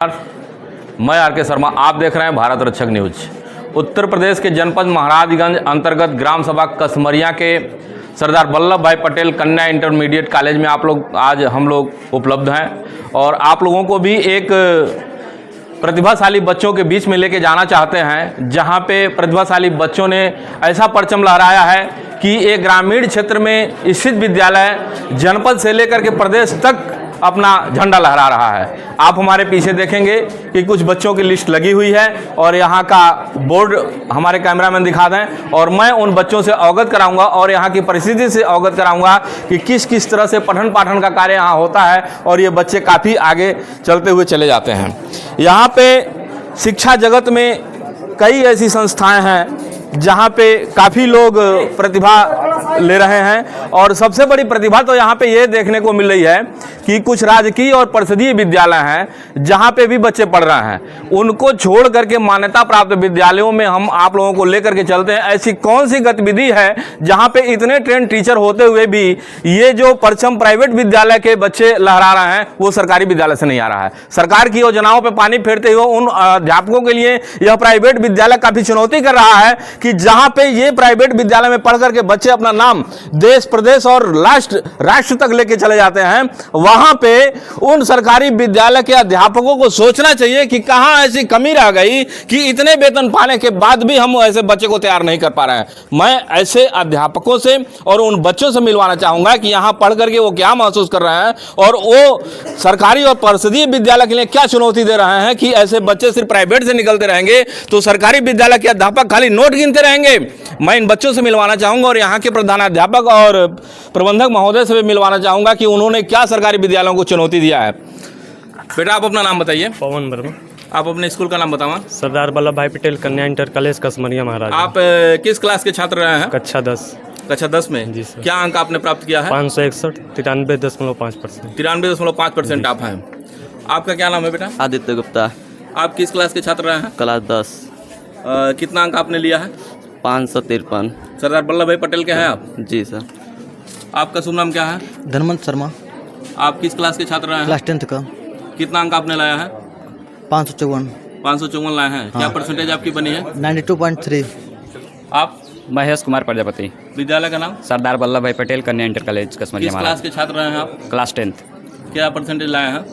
मैं आर.के. शर्मा, आप देख रहे हैं भारत रक्षक न्यूज। उत्तर प्रदेश के जनपद महाराजगंज अंतर्गत ग्राम सभा कसमरिया के सरदार वल्लभ भाई पटेल कन्या इंटरमीडिएट कॉलेज में आज हम लोग उपलब्ध हैं और आप लोगों को भी एक प्रतिभाशाली बच्चों के बीच में लेके जाना चाहते हैं, जहां पे प्रतिभाशाली बच्चों ने ऐसा परचम लहराया है कि एक ग्रामीण क्षेत्र में स्थित विद्यालय जनपद से लेकर के प्रदेश तक अपना झंडा लहरा रहा है। आप हमारे पीछे देखेंगे कि कुछ बच्चों की लिस्ट लगी हुई है और यहाँ का बोर्ड हमारे कैमरामैन दिखा दें और मैं उन बच्चों से अवगत कराऊंगा और यहाँ की परिस्थिति से अवगत कराऊंगा कि किस किस तरह से पठन पाठन का कार्य यहाँ होता है और ये बच्चे काफ़ी आगे चलते हुए चले जाते हैं। यहाँ पे शिक्षा जगत में कई ऐसी संस्थाएँ हैं जहाँ पे काफ़ी लोग प्रतिभा ले रहे हैं और सबसे बड़ी प्रतिभा तो यहाँ पे ये देखने को मिल रही है कि कुछ राजकीय और परिषदीय विद्यालय हैं जहाँ पे भी बच्चे पढ़ रहे हैं, उनको छोड़ करके मान्यता प्राप्त विद्यालयों में हम आप लोगों को लेकर के चलते हैं। ऐसी कौन सी गतिविधि है जहाँ पे इतने ट्रेंड टीचर होते हुए भी ये जो परचम प्राइवेट विद्यालय के बच्चे लहरा रहे हैं वो सरकारी विद्यालय से नहीं आ रहा है। सरकार की योजनाओं पर पानी फेरते हुए उन अध्यापकों के लिए यह प्राइवेट विद्यालय काफ़ी चुनौती कर रहा है कि जहां पे ये प्राइवेट विद्यालय में पढ़ करके बच्चे अपना नाम देश प्रदेश और राष्ट्र तक लेके चले जाते हैं, वहां पे उन सरकारी विद्यालय के अध्यापकों को सोचना चाहिए कि कहां ऐसी कमी रह गई कि इतने वेतन पाने के बाद भी हम ऐसे बच्चे को तैयार नहीं कर पा रहे हैं। मैं ऐसे अध्यापकों से और उन बच्चों से मिलवाना चाहूंगा कि यहां पढ़ करके वो क्या महसूस कर रहे हैं और वो सरकारी और परिषदीय विद्यालय के लिए क्या चुनौती दे रहे हैं कि ऐसे बच्चे सिर्फ प्राइवेट से निकलते रहेंगे तो सरकारी विद्यालय के अध्यापक खाली नोट गिनते रहेंगे। मैं इन बच्चों से मिलवाना चाहूंगा और यहाँ के प्रधानाध्यापक और प्रबंधक महोदय से भी मिलवाना चाहूंगा कि उन्होंने क्या सरकारी विद्यालयों को चुनौती दिया है। बेटा, आप अपना नाम बताइए। पवन वर्मा। आप अपने स्कूल का नाम बताओ। सरदार वल्लभ भाई पटेल कन्या इंटर कॉलेज कसमरिया महाराज। आप किस क्लास के छात्र रहे हैं? कक्षा 10। कक्षा 10 में? जी सर। क्या अंक आपने प्राप्त किया है? 561, 93.5%। 93.5% आप हैं। आपका क्या नाम है बेटा? आदित्य गुप्ता। आप किस क्लास के छात्र रहे हैं? क्लास 10। कितना अंक आपने लिया है? 553। सरदार वल्लभ भाई पटेल के हैं आप? जी सर। आपका शुभ नाम क्या है? धनवंत शर्मा। आप किस क्लास के छात्र रहे हैं? क्लास 10th का। कितना अंक आपने लाया है? 554। 554 लाए हैं। क्या परसेंटेज आपकी बनी है? 92.3। आप? महेश कुमार प्रजापति। विद्यालय का नाम? सरदार वल्लभ भाई पटेल कन्या इंटर कॉलेज कसमरिया किस महाराज। क्लास के छात्र रहे हैं आप? Class 10th। क्या परसेंटेज लाए हैं?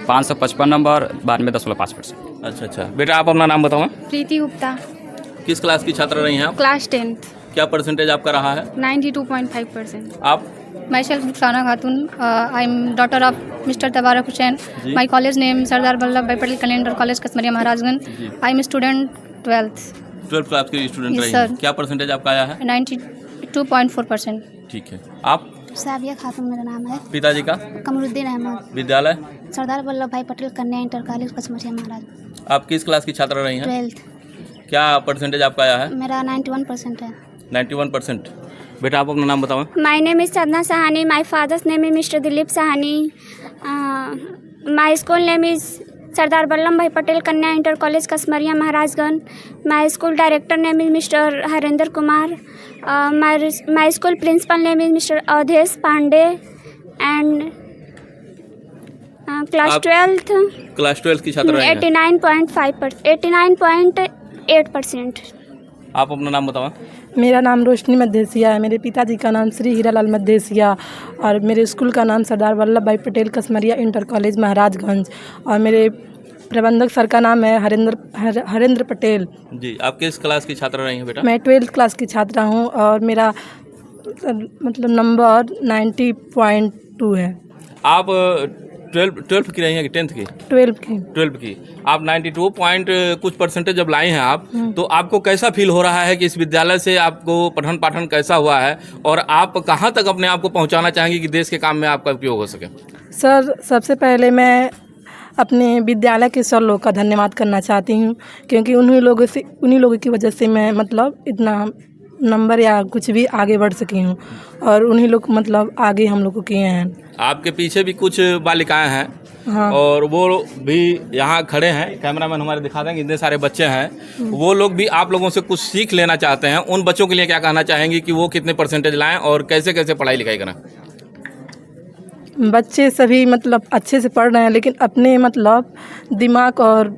555 नंबर, 92.5%। अच्छा। बेटा, आप अपना नाम बताओ। प्रीति गुप्ता। किस क्लास की छात्र रही हैं आप? Class 10th। क्या परसेंटेज आपका रहा है? 92.5%। आप? Myself Rukhsana Khatun. I'm daughter of Mr. Tabarak Hussain. My college name Sardar Vallabh Bhai Patel Kanya Inter College Kasmariya Maharajganj. I'm student 12th 12th class की स्टूडेंट Yes, रही sir. हैं। क्या percentage आपका आया है? 92.4%। ठीक है। आप? साबिया खातून मेरा नाम है। पिताजी का? कमरुद्दीन अहमद। विद्यालय? सरदार वल्लभ भाई पटेल कन्या इंटर कॉलेज कसमरिया महाराज। आप किस क्लास की छात्र रही हैं? 12th। क्या परसेंटेज आपका आया है? मेरा 91% है। 91%। बेटा, आप अपना नाम बताओ। My name is Sadna Sahani. My father's name is Mr. Dilip Sahani. My school name is Sardar Vallabh Bhai Patel Kanya Inter College Kasmariya Maharajganj. My school director name is Mr. Harinder Kumar. My school principal name is Mr. Avdesh Pandey. And class 12th. Class 12 की छात्र रही हैं। 89.8%. आप अपना नाम बताओ। मेरा नाम रोशनी मद्धेसिया है। मेरे पिताजी का नाम श्री हीरालाल मद्धेसिया और मेरे स्कूल का नाम सरदार वल्लभ भाई पटेल कसमरिया इंटर कॉलेज महाराजगंज और मेरे प्रबंधक सर का नाम है हरेंद्र पटेल। जी। आप किस क्लास की छात्र रही हैं बेटा? मैं 12th क्लास की छात्रा हूँ और मेरा मतलब नंबर 90.2 है। आप 12th की रही हैं कि 10th की? 12th की। आप 92 पॉइंट कुछ परसेंटेज जब लाई हैं आप, तो आपको कैसा फील हो रहा है कि इस विद्यालय से आपको पठन पाठन कैसा हुआ है और आप कहाँ तक अपने आप को पहुँचाना चाहेंगे कि देश के काम में आपका उपयोग हो सके? सर, सबसे पहले मैं अपने विद्यालय के सर लोग का धन्यवाद करना चाहती हूँ क्योंकि उन्हीं लोगों की वजह से मैं मतलब इतना नंबर या कुछ भी आगे बढ़ सकी हूँ और उन्हीं लोग मतलब आगे हम लोग को किए हैं। आपके पीछे भी कुछ बालिकाएं हैं। हाँ। और वो भी यहाँ खड़े हैं, कैमरामैन हमारे दिखा देंगे, इतने सारे बच्चे हैं। वो लोग भी आप लोगों से कुछ सीख लेना चाहते हैं। उन बच्चों के लिए क्या कहना चाहेंगे कि वो कितने परसेंटेज लाएं और कैसे कैसे पढ़ाई लिखाई करें? बच्चे सभी मतलब अच्छे से पढ़ रहे हैं, लेकिन अपने मतलब दिमाग और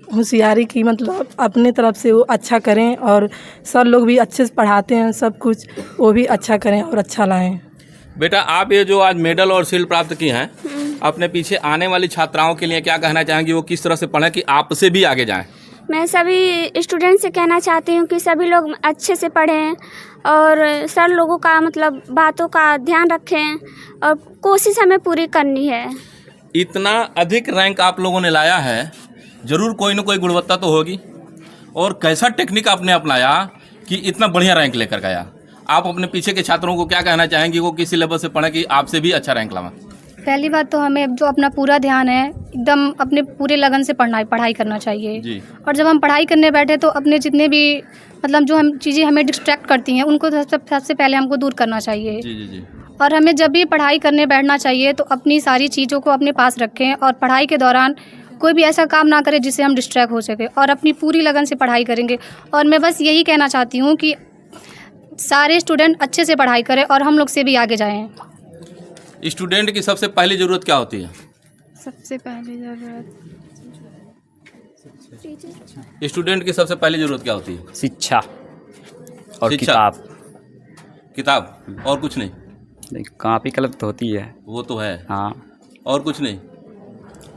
होशियारी की मतलब अपने तरफ से वो अच्छा करें, और सर लोग भी अच्छे से पढ़ाते हैं, सब कुछ वो भी अच्छा करें और अच्छा लाएं। बेटा, आप ये जो आज मेडल और शील्ड प्राप्त की हैं, अपने पीछे आने वाली छात्राओं के लिए क्या कहना चाहेंगी? वो किस तरह से पढ़ें कि आपसे भी आगे जाएं? मैं सभी स्टूडेंट से कहना चाहती हूँ कि सभी लोग अच्छे से पढ़ें और सर लोगों का मतलब बातों का ध्यान रखें, और कोशिश हमें पूरी करनी है। इतना अधिक रैंक आप लोगों ने लाया है, जरूर कोई ना कोई गुणवत्ता तो होगी। और कैसा टेक्निक आपने अपनाया कि इतना बढ़िया रैंक लेकर गया? आप अपने पीछे के छात्रों को क्या कहना चाहेंगे वो किस लेवल से पढ़ें कि आपसे भी अच्छा रैंक लावा? पहली बात तो हमें जो अपना पूरा ध्यान है एकदम अपने पूरे लगन से पढ़ाई करना चाहिए जी। और जब हम पढ़ाई करने बैठे तो अपने जितने भी मतलब जो हम चीज़ें हमें डिस्ट्रैक्ट करती हैं उनको सबसे पहले हमको दूर करना चाहिए। जी जी जी। और हमें जब भी पढ़ाई करने बैठना चाहिए तो अपनी सारी चीज़ों को अपने पास रखें और पढ़ाई के दौरान कोई भी ऐसा काम ना करें जिससे हम डिस्ट्रैक्ट हो सके, और अपनी पूरी लगन से पढ़ाई करेंगे। और मैं बस यही कहना चाहती हूँ कि सारे स्टूडेंट अच्छे से पढ़ाई करें और हम लोग से भी आगे जाएं। स्टूडेंट की सबसे पहली ज़रूरत क्या होती है? सबसे पहली ज़रूरत स्टूडेंट की सबसे पहली ज़रूरत क्या होती है? शिक्षा और शिक्षा। किताब। किताब और कुछ नहीं? नहीं, कॉपी कलम तो होती है। वो तो है। हाँ, और कुछ नहीं?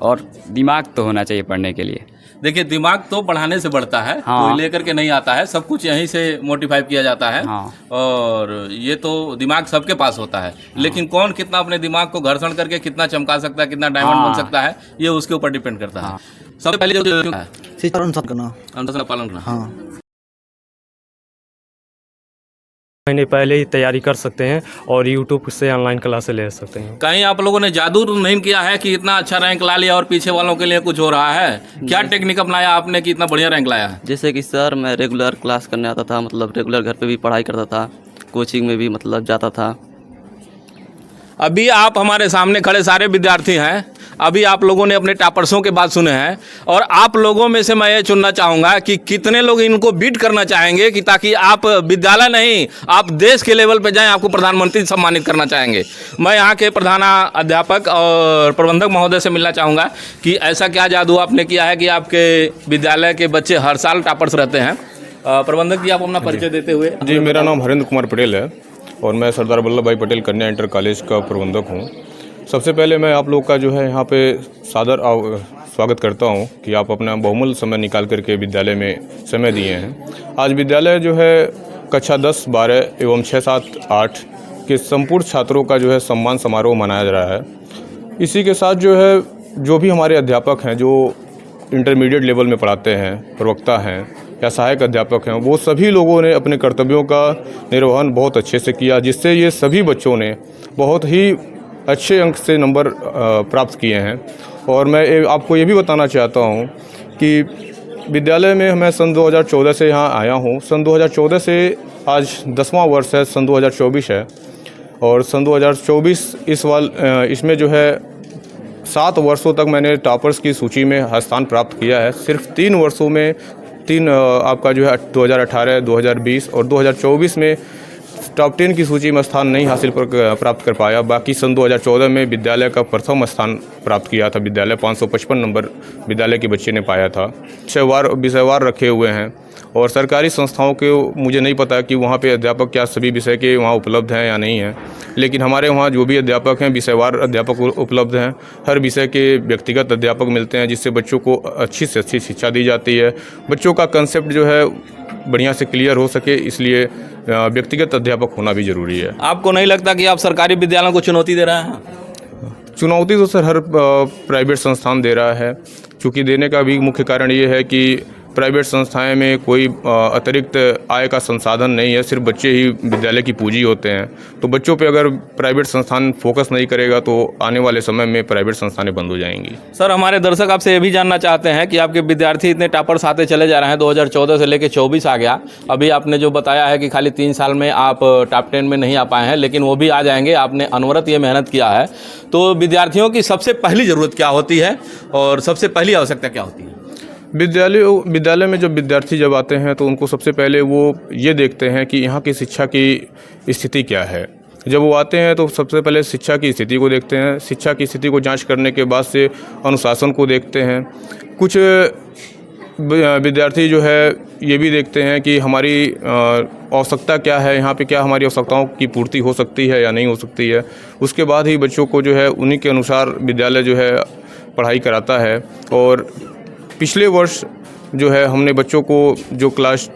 और दिमाग तो होना चाहिए पढ़ने के लिए। देखिए, दिमाग तो पढ़ाने से बढ़ता है, हाँ। कोई लेकर के नहीं आता है, सब कुछ यहीं से मोटिफाई किया जाता है। हाँ। और ये तो दिमाग सबके पास होता है, लेकिन कौन कितना अपने दिमाग को घर्षण करके कितना चमका सकता है, कितना डायमंड हाँ। बन सकता है, ये उसके ऊपर डिपेंड करता है। हाँ। सबसे पहले जो है शिक्षा और अनुशासन करना। अनुशासन का पालन करना। हाँ, महीने पहले ही तैयारी कर सकते हैं और यूट्यूब से ऑनलाइन क्लासेस ले सकते हैं। कहीं आप लोगों ने जादू तो नहीं किया है कि इतना अच्छा रैंक ला लिया और पीछे वालों के लिए कुछ हो रहा है? क्या टेक्निक अपनाया आपने कि इतना बढ़िया रैंक लाया है? जैसे कि सर, मैं रेगुलर क्लास करने आता था, मतलब रेगुलर घर पे भी पढ़ाई करता था, कोचिंग में भी मतलब जाता था। अभी आप हमारे सामने खड़े सारे विद्यार्थी हैं, अभी आप लोगों ने अपने टॉपर्सों के बात सुने हैं, और आप लोगों में से मैं ये चुनना चाहूँगा कि कितने लोग इनको बीट करना चाहेंगे कि ताकि आप विद्यालय नहीं आप देश के लेवल पे जाएं, आपको प्रधानमंत्री सम्मानित करना चाहेंगे। मैं यहाँ के प्रधानाध्यापक और प्रबंधक महोदय से मिलना चाहूँगा कि ऐसा क्या जादू आपने किया है कि आपके विद्यालय के बच्चे हर साल टॉपर्स रहते हैं। प्रबंधक जी, आप अपना परिचय देते हुए। जी, मेरा नाम हरेंद्र कुमार पटेल है और मैं सरदार वल्लभ भाई पटेल कन्या इंटर कॉलेज का प्रबंधक हूँ। सबसे पहले मैं आप लोग का जो है यहाँ पे सादर स्वागत करता हूँ कि आप अपना बहुमूल्य समय निकाल करके विद्यालय में समय दिए हैं। आज विद्यालय जो है कक्षा 10, 12 एवं 6, 7, 8 के संपूर्ण छात्रों का जो है सम्मान समारोह मनाया जा रहा है। इसी के साथ जो है जो भी हमारे अध्यापक हैं जो इंटरमीडिएट लेवल में पढ़ाते हैं, प्रवक्ता हैं या सहायक अध्यापक हैं, वो सभी लोगों ने अपने कर्तव्यों का निर्वहन बहुत अच्छे से किया, जिससे ये सभी बच्चों ने बहुत ही अच्छे अंक से नंबर प्राप्त किए हैं। और मैं आपको ये भी बताना चाहता हूँ कि विद्यालय में मैं सन 2014 से यहाँ आया हूँ। सन 2014 से आज 10वां वर्ष है, सन 2024 है, और सन 2024 इसमें जो है 7 वर्षों तक मैंने टॉपर्स की सूची में स्थान प्राप्त किया है। सिर्फ 3 वर्षों में आपका जो है 2018, 2020 और 2024 में टॉप 10 की सूची में स्थान नहीं प्राप्त कर पाया। बाकी सन 2014 में विद्यालय का प्रथम स्थान प्राप्त किया था। विद्यालय 555 नंबर विद्यालय के बच्चे ने पाया था। विषयवार रखे हुए हैं और सरकारी संस्थाओं के मुझे नहीं पता कि वहाँ पे अध्यापक क्या सभी विषय के वहाँ उपलब्ध हैं या नहीं हैं, लेकिन हमारे वहाँ जो भी अध्यापक हैं विषयवार अध्यापक उपलब्ध हैं। हर विषय के व्यक्तिगत अध्यापक मिलते हैं, जिससे बच्चों को अच्छी से अच्छी शिक्षा दी जाती है। बच्चों का कंसेप्ट जो है बढ़िया से क्लियर हो सके, इसलिए व्यक्तिगत अध्यापक होना भी ज़रूरी है। आपको नहीं लगता कि आप सरकारी विद्यालयों को चुनौती दे रहे हैं? चुनौती तो सर हर प्राइवेट संस्थान दे रहा है, चूँकि देने का भी मुख्य कारण ये है कि प्राइवेट संस्थाएं में कोई अतिरिक्त आय का संसाधन नहीं है, सिर्फ बच्चे ही विद्यालय की पूंजी होते हैं। तो बच्चों पे अगर प्राइवेट संस्थान फोकस नहीं करेगा तो आने वाले समय में प्राइवेट संस्थानें बंद हो जाएंगी। सर, हमारे दर्शक आपसे ये भी जानना चाहते हैं कि आपके विद्यार्थी इतने टॉपर्स आते चले जा रहे हैं, 2014 से लेकर 24 आ गया। अभी आपने जो बताया है कि खाली 3 साल में आप टॉप 10 में नहीं आ पाए हैं, लेकिन वो भी आ जाएंगे। आपने अनवरत ये मेहनत किया है। तो विद्यार्थियों की सबसे पहली ज़रूरत क्या होती है और सबसे पहली आवश्यकता क्या होती है? विद्यालय में जब विद्यार्थी जब आते हैं तो उनको सबसे पहले वो ये देखते हैं कि यहाँ की शिक्षा की स्थिति क्या है। जब वो आते हैं तो सबसे पहले शिक्षा की स्थिति को देखते हैं। शिक्षा की स्थिति को जांच करने के बाद से अनुशासन को देखते हैं। कुछ विद्यार्थी जो है ये भी देखते हैं कि हमारी आवश्यकता क्या है, यहाँ पे क्या हमारी आवश्यकताओं की पूर्ति हो सकती है या नहीं हो सकती है। उसके बाद ही बच्चों को जो है उन्हीं के अनुसार विद्यालय जो है पढ़ाई कराता है। और पिछले वर्ष जो है हमने बच्चों को जो क्लास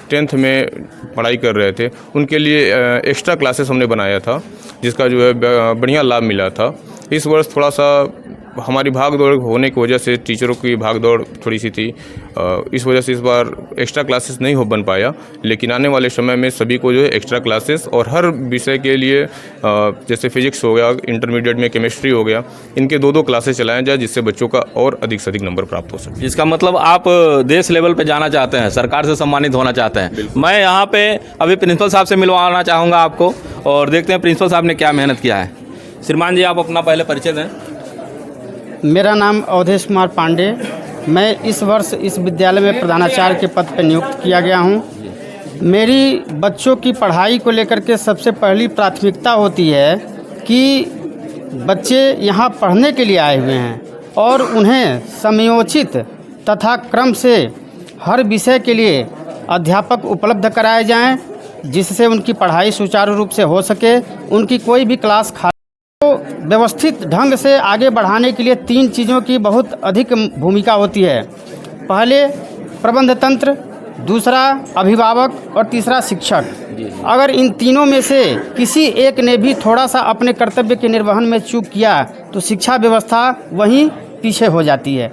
10th में पढ़ाई कर रहे थे उनके लिए एक्स्ट्रा क्लासेस हमने बनाया था, जिसका जो है बढ़िया लाभ मिला था। इस वर्ष थोड़ा सा हमारी भाग दौड़ होने की वजह से, टीचरों की भाग दौड़ थोड़ी सी थी, इस वजह से इस बार एक्स्ट्रा क्लासेस नहीं हो बन पाया। लेकिन आने वाले समय में सभी को जो है एक्स्ट्रा क्लासेस और हर विषय के लिए जैसे फिजिक्स हो गया, इंटरमीडिएट में केमिस्ट्री हो गया, इनके 2-2 क्लासेस चलाएं जाए, जिससे बच्चों का और अधिक से अधिक नंबर प्राप्त हो सके। इसका मतलब आप देश लेवल पे जाना चाहते हैं, सरकार से सम्मानित होना चाहते हैं। मैं यहाँ पे अभी प्रिंसिपल साहब से मिलवाना चाहूँगा आपको, और देखते हैं प्रिंसिपल साहब ने क्या मेहनत किया है। श्रीमान जी, आप अपना पहले परिचय दें। मेरा नाम अवधेश कुमार पांडे। मैं इस वर्ष इस विद्यालय में प्रधानाचार्य के पद पर नियुक्त किया गया हूँ। मेरी बच्चों की पढ़ाई को लेकर के सबसे पहली प्राथमिकता होती है कि बच्चे यहाँ पढ़ने के लिए आए हुए हैं और उन्हें समयोचित तथा क्रम से हर विषय के लिए अध्यापक उपलब्ध कराए जाएं, जिससे उनकी पढ़ाई सुचारू रूप से हो सके। उनकी कोई भी क्लास व्यवस्थित ढंग से आगे बढ़ाने के लिए 3 चीज़ों की बहुत अधिक भूमिका होती है। पहले प्रबंध तंत्र, दूसरा अभिभावक और तीसरा शिक्षक। अगर इन तीनों में से किसी एक ने भी थोड़ा सा अपने कर्तव्य के निर्वहन में चूक किया तो शिक्षा व्यवस्था वहीं पीछे हो जाती है।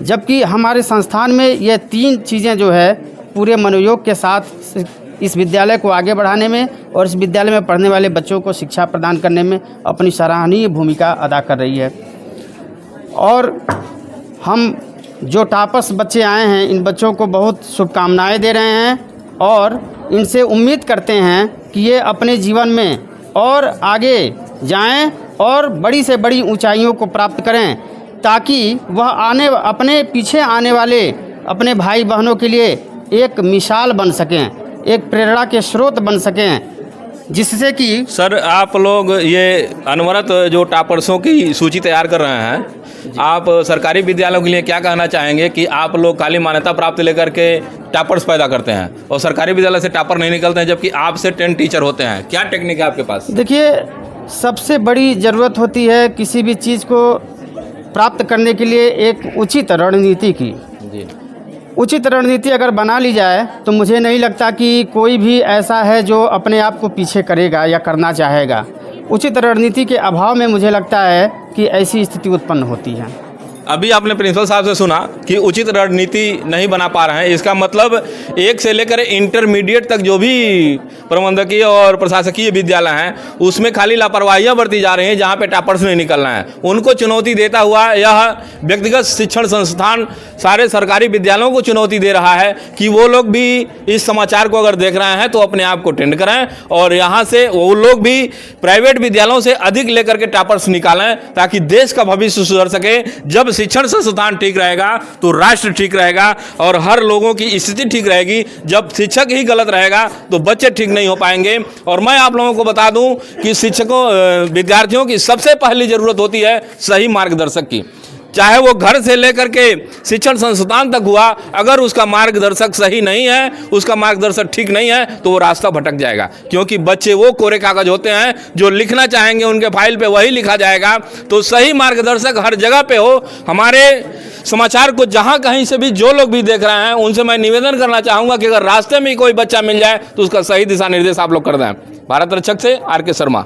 जबकि हमारे संस्थान में ये 3 चीज़ें जो है पूरे मनोयोग के साथ इस विद्यालय को आगे बढ़ाने में और इस विद्यालय में पढ़ने वाले बच्चों को शिक्षा प्रदान करने में अपनी सराहनीय भूमिका अदा कर रही है। और हम जो टॉपर्स बच्चे आए हैं, इन बच्चों को बहुत शुभकामनाएं दे रहे हैं और इनसे उम्मीद करते हैं कि ये अपने जीवन में और आगे जाएं और बड़ी से बड़ी ऊंचाइयों को प्राप्त करें, ताकि वह अपने पीछे आने वाले अपने भाई बहनों के लिए एक मिसाल बन सकें, एक प्रेरणा के स्रोत बन सकें, जिससे कि सर आप लोग ये अनवरत जो टॉपर्सों की सूची तैयार कर रहे हैं, आप सरकारी विद्यालयों के लिए क्या कहना चाहेंगे कि आप लोग काली मान्यता प्राप्त लेकर के टॉपर्स पैदा करते हैं और सरकारी विद्यालय से टॉपर नहीं निकलते हैं, जबकि आपसे 10 टीचर होते हैं? क्या टेक्निक है आपके पास? देखिए, सबसे बड़ी ज़रूरत होती है किसी भी चीज़ को प्राप्त करने के लिए एक उचित रणनीति की। जी। उचित रणनीति अगर बना ली जाए तो मुझे नहीं लगता कि कोई भी ऐसा है जो अपने आप को पीछे करेगा या करना चाहेगा। उचित रणनीति के अभाव में मुझे लगता है कि ऐसी स्थिति उत्पन्न होती है। अभी आपने प्रिंसिपल साहब से सुना कि उचित रणनीति नहीं बना पा रहे हैं। इसका मतलब 1 से लेकर इंटरमीडिएट तक जो भी प्रबंधकीय और प्रशासकीय विद्यालय हैं उसमें खाली लापरवाहियां बरती जा रही हैं, जहां पे टॉपर्स नहीं निकलना है। उनको चुनौती देता हुआ यह व्यक्तिगत शिक्षण संस्थान सारे सरकारी विद्यालयों को चुनौती दे रहा है कि वो लोग भी इस समाचार को अगर देख रहे हैं तो अपने आप को टेंड करें और यहाँ से वो लोग भी प्राइवेट विद्यालयों से अधिक लेकर के टॉपर्स निकालें, ताकि देश का भविष्य सुधर सके। जब शिक्षण संस्थान ठीक रहेगा तो राष्ट्र ठीक रहेगा और हर लोगों की स्थिति ठीक रहेगी। जब शिक्षक ही गलत रहेगा तो बच्चे ठीक नहीं हो पाएंगे। और मैं आप लोगों को बता दूं कि शिक्षकों विद्यार्थियों की सबसे पहली जरूरत होती है सही मार्गदर्शक की। चाहे वो घर से लेकर के शिक्षण संस्थान तक हुआ, अगर उसका मार्गदर्शक सही नहीं है, उसका मार्गदर्शक ठीक नहीं है तो वो रास्ता भटक जाएगा। क्योंकि बच्चे वो कोरे कागज होते हैं, जो लिखना चाहेंगे उनके फाइल पे वही लिखा जाएगा। तो सही मार्गदर्शक हर जगह पे हो। हमारे समाचार को जहाँ कहीं से भी जो लोग भी देख रहे हैं उनसे मैं निवेदन करना चाहूँगा कि अगर रास्ते में कोई बच्चा मिल जाए तो उसका सही दिशा निर्देश आप लोग कर दें। भारत रक्षक से RK शर्मा।